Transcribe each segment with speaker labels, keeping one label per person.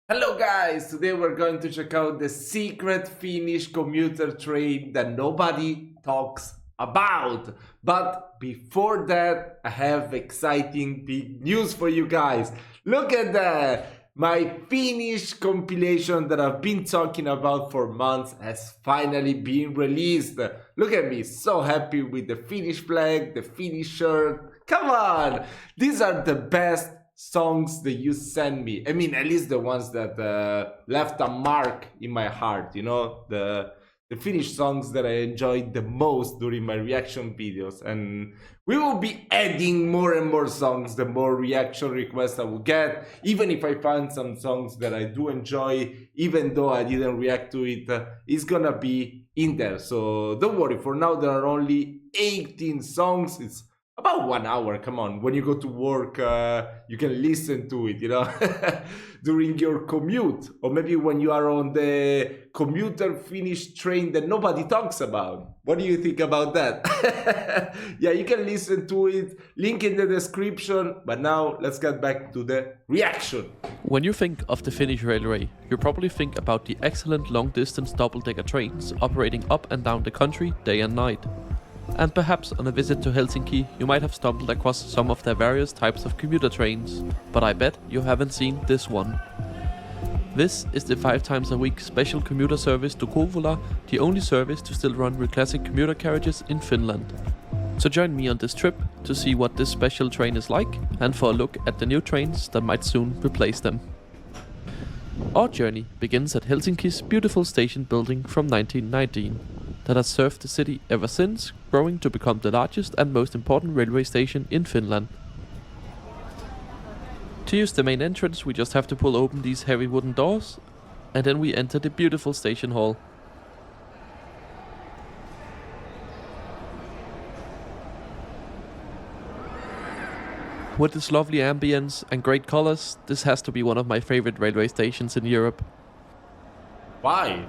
Speaker 1: Hello guys, today we're going to check out the secret Finnish commuter train that nobody talks about. But before that, I have exciting big news for you guys. Look at that! My Finnish compilation that I've been talking about for months has finally been released. Look at me, so happy with the Finnish flag, the Finnish shirt. Come on! These are the best songs that you send me. I mean, at least the ones that left a mark in my heart. The Finnish songs that I enjoyed the most during my reaction videos. And we will be adding more and more songs the more reaction requests I will get. Even if I find some songs that I do enjoy, even though I didn't react to it, it's gonna be in there. So don't worry. For now, there are only 18 songs. It's about 1 hour. Come on, when you go to work, you can listen to it, during your commute, or maybe when you are on the commuter Finnish train that nobody talks about. What do you think about that? Yeah, you can listen to it, link in the description. But now let's get back to the reaction.
Speaker 2: When you think of the Finnish railway, you probably think about the excellent long-distance double-decker trains operating up and down the country day and night. And perhaps on a visit to Helsinki, you might have stumbled across some of their various types of commuter trains, but I bet you haven't seen this one. This is the 5 times a week special commuter service to Kouvola, the only service to still run with classic commuter carriages in Finland. So join me on this trip to see what this special train is like, and for a look at the new trains that might soon replace them. Our journey begins at Helsinki's beautiful station building from 1919. That has served the city ever since, growing to become the largest and most important railway station in Finland. To use the main entrance, we just have to pull open these heavy wooden doors, and then we enter the beautiful station hall. With its lovely ambience and great colors, this has to be one of my favorite railway stations in Europe.
Speaker 1: Why?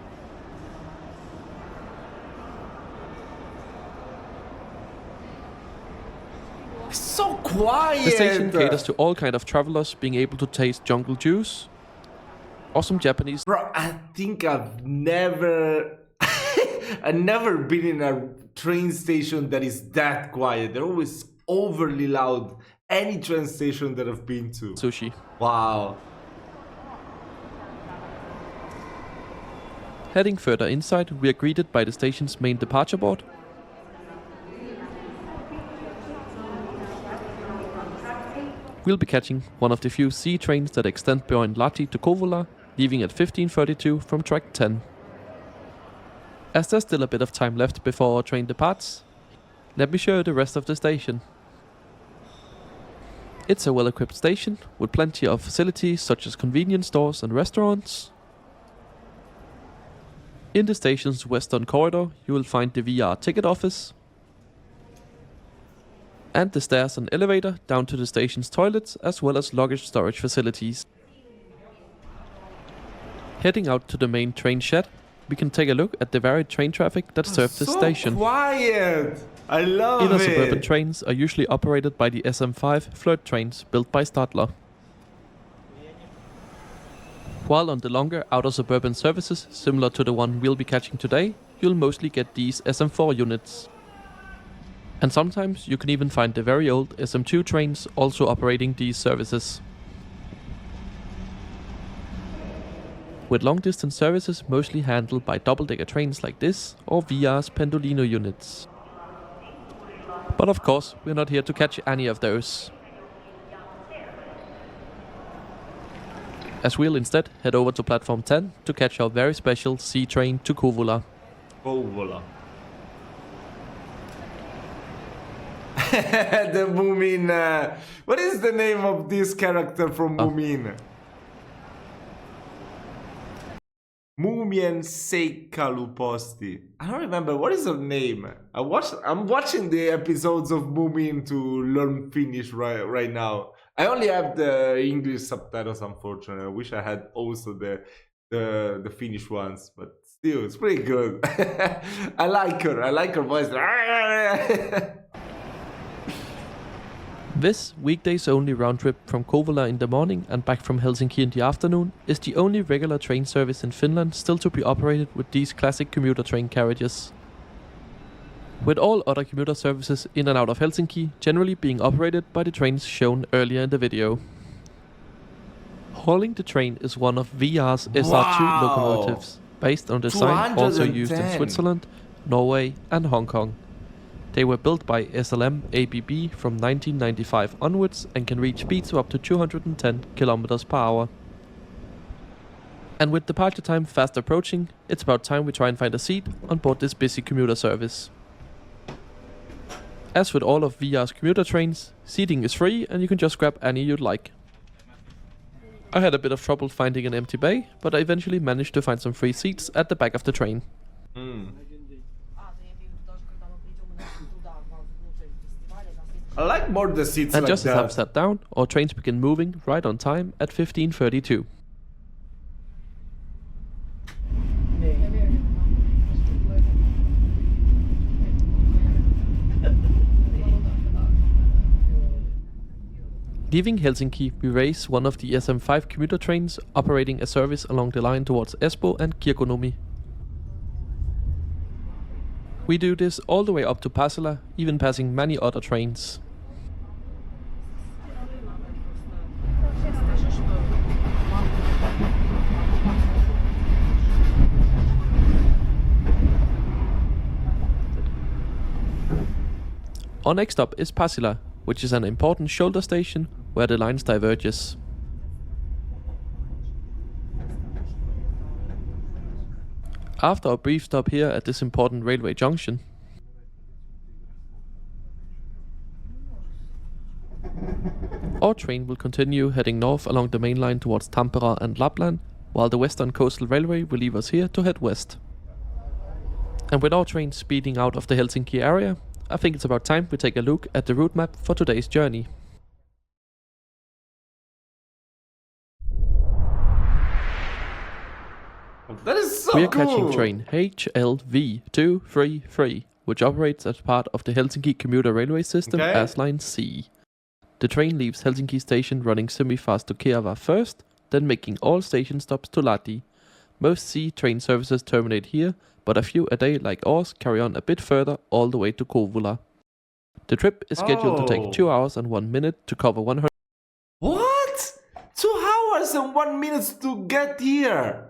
Speaker 1: So quiet.
Speaker 2: The station caters to all kind of travelers being able to taste jungle juice, or some Japanese.
Speaker 1: Bro, I think I've never been in a train station that is that quiet. They're always overly loud. Any train station that I've been to.
Speaker 2: Sushi.
Speaker 1: Wow.
Speaker 2: Heading further inside, we are greeted by the station's main departure board. We'll be catching one of the few sea trains that extend beyond Lahti to Kouvola, leaving at 15:32 from track 10. As there's still a bit of time left before our train departs, let me show you the rest of the station. It's a well-equipped station with plenty of facilities such as convenience stores and restaurants. In the station's western corridor, you will find the VR ticket office and the stairs and elevator down to the station's toilets, as well as luggage storage facilities. Heading out to the main train shed, we can take a look at the varied train traffic that serves the station.
Speaker 1: Quiet! I love
Speaker 2: Inner
Speaker 1: it!
Speaker 2: suburban trains are usually operated by the SM5 flirt trains built by Stadler. While on the longer outer suburban services, similar to the one we'll be catching today, you'll mostly get these SM4 units. And sometimes you can even find the very old SM2 trains also operating these services. With long-distance services mostly handled by double-decker trains like this, or VR's Pendolino units. But of course, we're not here to catch any of those. As we'll instead head over to platform 10 to catch our very special sea train to Kouvola.
Speaker 1: Kouvola. The Moomin. What is the name of this character from Moomin? Muumien Seikkaluposti. I don't remember. What is her name? I'm watching the episodes of Moomin to learn Finnish right now. I only have the English subtitles, unfortunately. I wish I had also the Finnish ones, but still, it's pretty good. I like her. I like her voice.
Speaker 2: This weekdays only round trip from Kouvola in the morning and back from Helsinki in the afternoon is the only regular train service in Finland still to be operated with these classic commuter train carriages. With all other commuter services in and out of Helsinki generally being operated by the trains shown earlier in the video. Hauling the train is one of VR's SR2 locomotives, based on design also used in Switzerland, Norway and Hong Kong. They were built by SLM ABB from 1995 onwards and can reach speeds of up to 210 km per hour. And with departure time fast approaching, it's about time we try and find a seat on board this busy commuter service. As with all of VR's commuter trains, seating is free and you can just grab any you'd like. I had a bit of trouble finding an empty bay, but I eventually managed to find some free seats at the back of the train.
Speaker 1: I like more the seats
Speaker 2: and
Speaker 1: like
Speaker 2: just
Speaker 1: that.
Speaker 2: as I've sat down, our trains begin moving right on time at 15:32. Leaving Helsinki, we race one of the SM5 commuter trains operating a service along the line towards Espoo and Kirkkonummi. We do this all the way up to Pasila, even passing many other trains. Our next stop is Pasila, which is an important shoulder station where the lines diverges. After a brief stop here at this important railway junction, our train will continue heading north along the main line towards Tampere and Lapland, while the Western Coastal Railway will leave us here to head west. And with our train speeding out of the Helsinki area, I think it's about time we take a look at the route map for today's journey.
Speaker 1: That is so
Speaker 2: We are
Speaker 1: cool.
Speaker 2: catching train HLV233, which operates as part of the Helsinki commuter railway system as line C. The train leaves Helsinki station running semi-fast to Kerava first, then making all station stops to Lahti. Most C train services terminate here, but a few a day like ours carry on a bit further all the way to Kouvola. The trip is scheduled to take 2 hours and 1 minute to cover 100.
Speaker 1: What? 2 hours and 1 minute to get here?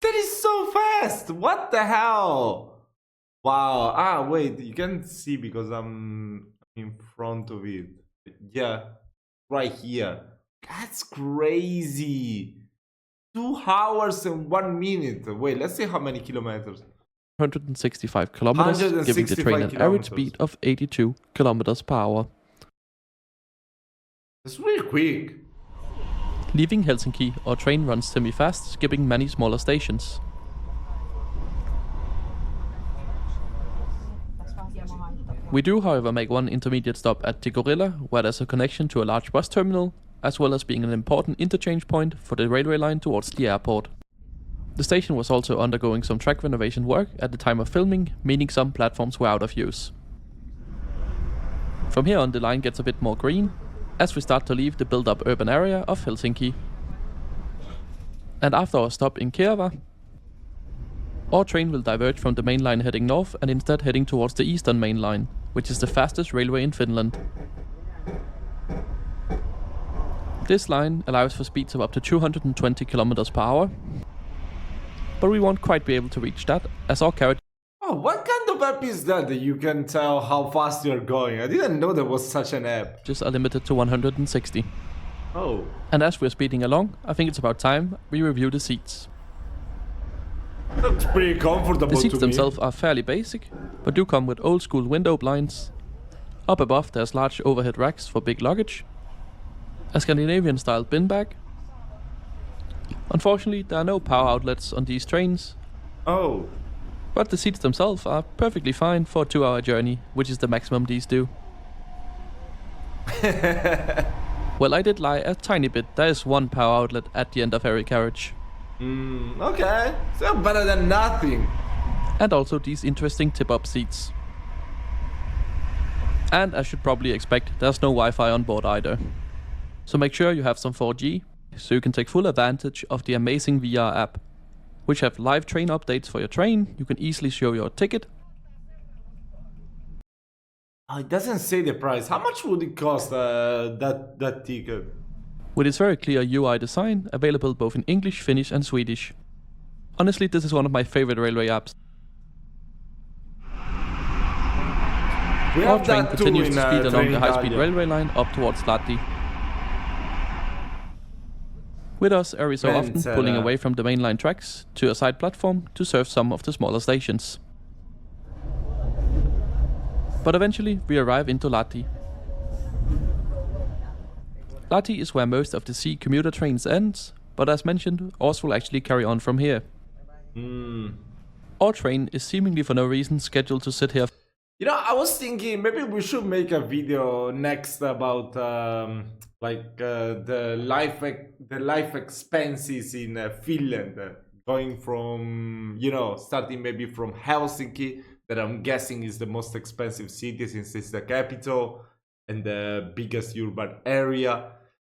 Speaker 1: That is so fast! What the hell? Wow. Ah, wait, you can't see because I'm in front of it. Yeah, right here. That's crazy. 2 hours and 1 minute. Wait, let's see how many kilometers.
Speaker 2: 165 kilometers, giving the train an average speed of 82 kilometers per hour.
Speaker 1: That's really quick.
Speaker 2: Leaving Helsinki, our train runs semi-fast, skipping many smaller stations. We do, however, make one intermediate stop at Tikkurila, where there's a connection to a large bus terminal, as well as being an important interchange point for the railway line towards the airport. The station was also undergoing some track renovation work at the time of filming, meaning some platforms were out of use. From here on, the line gets a bit more green, as we start to leave the built-up urban area of Helsinki. And after our stop in Kerava, our train will diverge from the main line heading north and instead heading towards the eastern main line, which is the fastest railway in Finland. This line allows for speeds of up to 220 km per hour, but we won't quite be able to reach that, as our carriage
Speaker 1: Oh, what kind of app is that you can tell how fast you're going? I didn't know there was such an app.
Speaker 2: are limited to 160.
Speaker 1: Oh.
Speaker 2: And as we're speeding along, I think it's about time we review the seats.
Speaker 1: Looks pretty comfortable
Speaker 2: The seats
Speaker 1: to me.
Speaker 2: themselves are fairly basic, but do come with old school window blinds. Up above there's large overhead racks for big luggage, a Scandinavian style bin bag. Unfortunately, there are no power outlets on these trains,
Speaker 1: Oh.
Speaker 2: but the seats themselves are perfectly fine for a 2-hour journey, which is the maximum these do. Well, I did lie a tiny bit. There is one power outlet at the end of every carriage.
Speaker 1: Okay. So better than nothing.
Speaker 2: And also these interesting tip-up seats. And as you'd probably expect, there's no Wi-Fi on board either. So make sure you have some 4G, so you can take full advantage of the amazing VR app, which have live train updates for your train. You can easily show your ticket.
Speaker 1: Oh, it doesn't say the price. How much would it cost that ticket?
Speaker 2: With its very clear UI design, available both in English, Finnish and Swedish. Honestly, this is one of my favorite railway apps. Our train continues to speed along the high-speed railway line up towards Lahti. With us every so often pulling away from the mainline tracks to a side platform to serve some of the smaller stations. But eventually we arrive into Lahti. Lahti is where most of the sea commuter trains ends, but as mentioned, ours will actually carry on from here. Our train is seemingly for no reason scheduled to sit here.
Speaker 1: You know, I was thinking maybe we should make a video next about the life expenses in Finland, going from, you know, starting maybe from Helsinki, that I'm guessing is the most expensive city since it's the capital and the biggest urban area,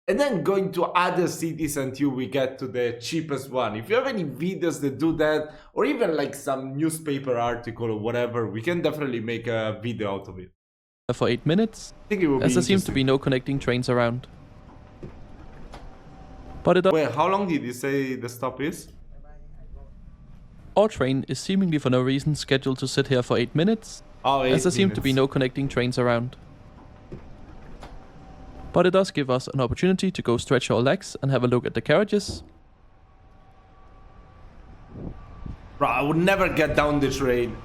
Speaker 1: and then going to other cities until we get to the cheapest one. If you have any videos that do that, or even like some newspaper article or whatever, we can definitely make a video out of it.
Speaker 2: For 8 minutes,
Speaker 1: I think it will be
Speaker 2: as there seems to be no connecting trains around. But
Speaker 1: Wait, how long did you say the stop is?
Speaker 2: Our train is seemingly for no reason scheduled to sit here for 8 minutes, as there seem to be no connecting trains around. But it does give us an opportunity to go stretch our legs and have a look at the carriages.
Speaker 1: Bro, I would never get down the train.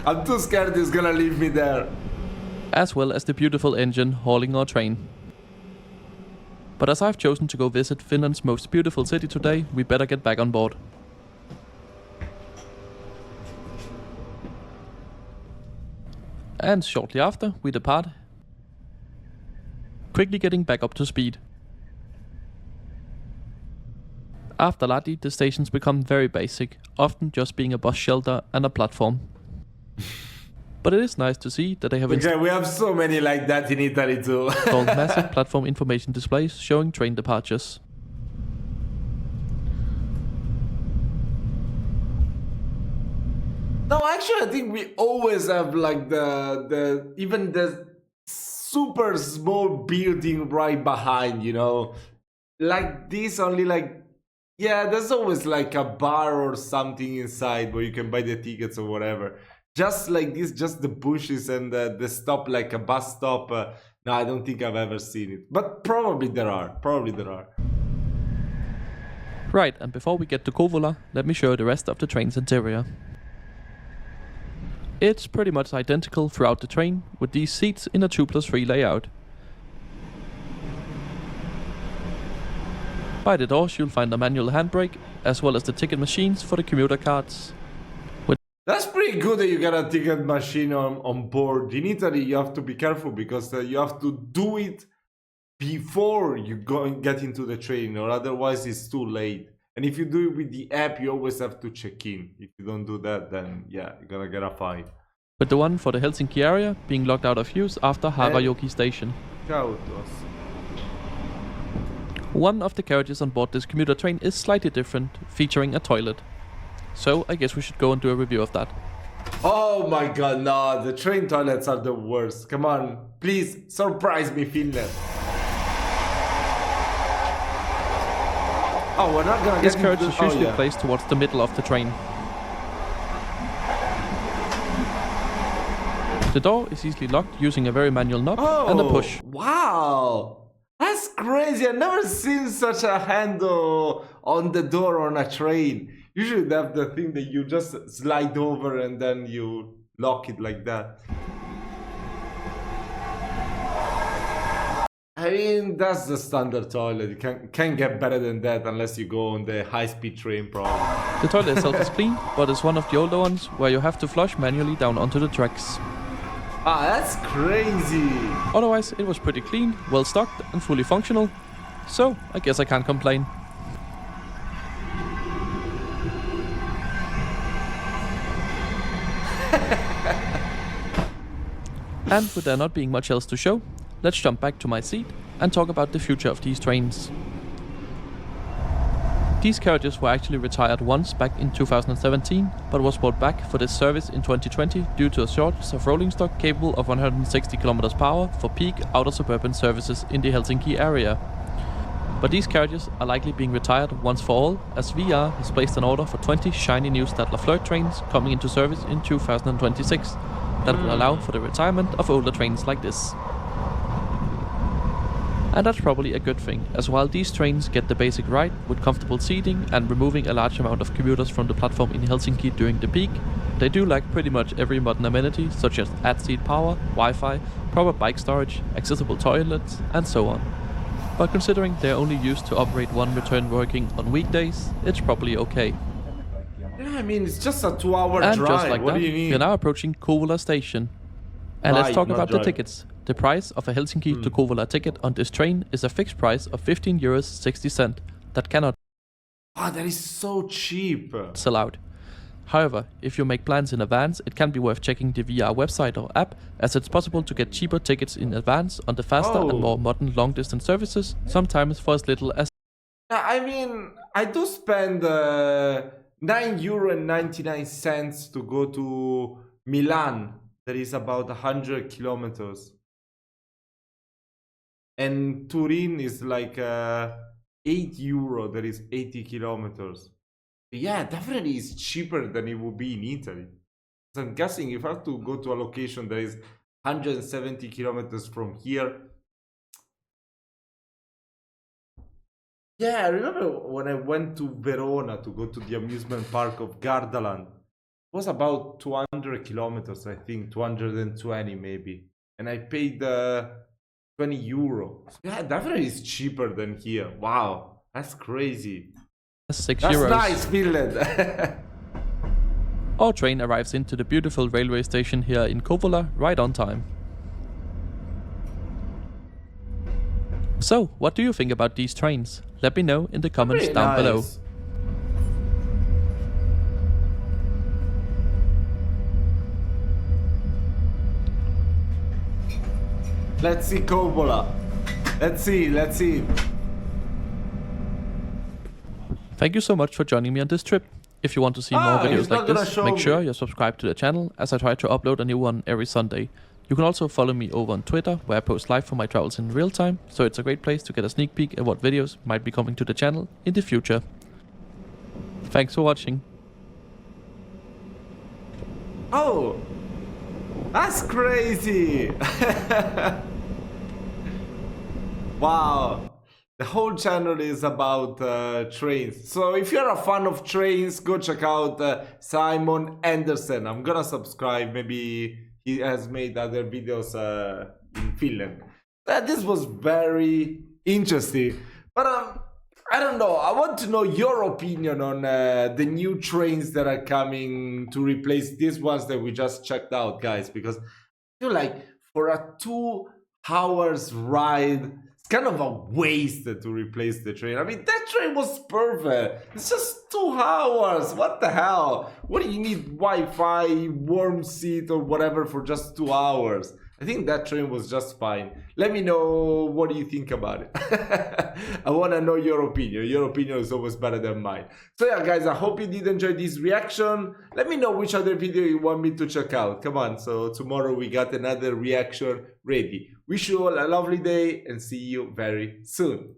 Speaker 1: I'm too scared it's gonna leave me there.
Speaker 2: As well as the beautiful engine hauling our train. But as I've chosen to go visit Finland's most beautiful city today, we better get back on board. And shortly after, we depart, quickly getting back up to speed. After Lahti, the stations become very basic, often just being a bus shelter and a platform. But it is nice to see that they have
Speaker 1: we have so many like that in Italy too.
Speaker 2: installed massive platform information displays showing train departures.
Speaker 1: No, actually, I think we always have like even the super small building right behind, you know, like this only like, yeah, there's always like a bar or something inside where you can buy the tickets or whatever. Just like this, just the bushes and the stop, like a bus stop. No, I don't think I've ever seen it, but probably there are.
Speaker 2: Right, and before we get to Kouvola, let me show you the rest of the train's interior. It's pretty much identical throughout the train, with these seats in a 2+3 layout. By the doors you'll find a manual handbrake, as well as the ticket machines for the commuter cards.
Speaker 1: That's pretty good that you got a ticket machine on board. In Italy, you have to be careful because you have to do it before you go and get into the train, or otherwise it's too late. And if you do it with the app, you always have to check in. If you don't do that, then yeah, you're gonna get a fine.
Speaker 2: With the one for the Helsinki area being locked out of use after Havajoki station. One of the carriages on board this commuter train is slightly different, featuring a toilet. So I guess we should go and do a review of that.
Speaker 1: Oh my god, no, the train toilets are the worst. Come on, please surprise me, Finland. Oh, we're not gonna get
Speaker 2: this carriage is usually placed towards the middle of the train. The door is easily locked using a very manual knob and a push.
Speaker 1: Wow, that's crazy. I've never seen such a handle on the door on a train. Usually they have the thing that you just slide over and then you lock it like that. I mean, that's the standard toilet. You can't get better than that unless you go on the high-speed train, probably.
Speaker 2: The toilet itself is clean, but it's one of the older ones where you have to flush manually down onto the tracks.
Speaker 1: Ah, that's crazy.
Speaker 2: Otherwise, it was pretty clean, well stocked and fully functional. So, I guess I can't complain. And with there not being much else to show, let's jump back to my seat and talk about the future of these trains. These carriages were actually retired once back in 2017, but was brought back for this service in 2020 due to a shortage of rolling stock capable of 160 km per hour for peak outer suburban services in the Helsinki area. But these carriages are likely being retired once for all, as VR has placed an order for 20 shiny new Stadler Flirt trains coming into service in 2026 that will allow for the retirement of older trains like this. And that's probably a good thing, as while these trains get the basic ride with comfortable seating and removing a large amount of commuters from the platform in Helsinki during the peak, they do lack pretty much every modern amenity such as at-seat power, Wi-Fi, proper bike storage, accessible toilets, and so on. But considering they're only used to operate one return working on weekdays, it's probably okay.
Speaker 1: Yeah, I mean, it's just a 2-hour
Speaker 2: And
Speaker 1: drive.
Speaker 2: just like
Speaker 1: What
Speaker 2: that,
Speaker 1: do you mean?
Speaker 2: we're now approaching Kouvola station. And let's
Speaker 1: Right,
Speaker 2: talk
Speaker 1: not
Speaker 2: about the
Speaker 1: drive.
Speaker 2: tickets. The price of a Helsinki to Kouvola ticket on this train is a fixed price of 15 euros 60 cents that cannot
Speaker 1: Ah, that is so cheap.
Speaker 2: sell out. However, if you make plans in advance, it can be worth checking the VR website or app, as it's possible to get cheaper tickets in advance on the faster and more modern long-distance services, sometimes for as little as
Speaker 1: Yeah, I mean, I do spend €9.99 to go to Milan. That is about 100 kilometers. And Turin is like €8. That is 80 kilometers. Yeah, definitely it's cheaper than it would be in Italy. So I'm guessing if I have to go to a location that is 170 kilometers from here. Yeah, I remember when I went to Verona to go to the amusement park of Gardaland. It was about 200 kilometers, I think, 220 maybe. And I paid €20. Yeah, definitely it's cheaper than here. Wow, that's crazy.
Speaker 2: 6
Speaker 1: That's
Speaker 2: euros.
Speaker 1: nice, Finland.
Speaker 2: Our train arrives into the beautiful railway station here in Kouvola right on time. So, what do you think about these trains? Let me know in the comments
Speaker 1: Pretty
Speaker 2: down below.
Speaker 1: nice. Let's see Kouvola. Let's see.
Speaker 2: Thank you so much for joining me on this trip. If you want to see more
Speaker 1: he's
Speaker 2: videos
Speaker 1: not
Speaker 2: like
Speaker 1: gonna
Speaker 2: this,
Speaker 1: show
Speaker 2: make sure
Speaker 1: me.
Speaker 2: you're subscribed to the channel, as I try to upload a new one every Sunday. You can also follow me over on Twitter, where I post live from my travels in real time, so it's a great place to get a sneak peek at what videos might be coming to the channel in the future. Thanks for watching.
Speaker 1: Oh, that's crazy. Wow. The whole channel is about trains. So if you're a fan of trains, go check out Simon Andersen. I'm gonna subscribe. Maybe he has made other videos in Finland. This was very interesting. But I don't know. I want to know your opinion on the new trains that are coming to replace these ones that we just checked out, guys. Because I feel like for a 2 hours ride, it's kind of a waste to replace the train. I mean, that train was perfect. It's just 2 hours. What the hell? What do you need Wi-Fi, warm seat, or whatever for just 2 hours? I think that train was just fine. Let me know what do you think about it. I want to know your opinion. Your opinion is always better than mine. So yeah, guys, I hope you did enjoy this reaction. Let me know which other video you want me to check out. Come on, so tomorrow we got another reaction ready. Wish you all a lovely day and see you very soon.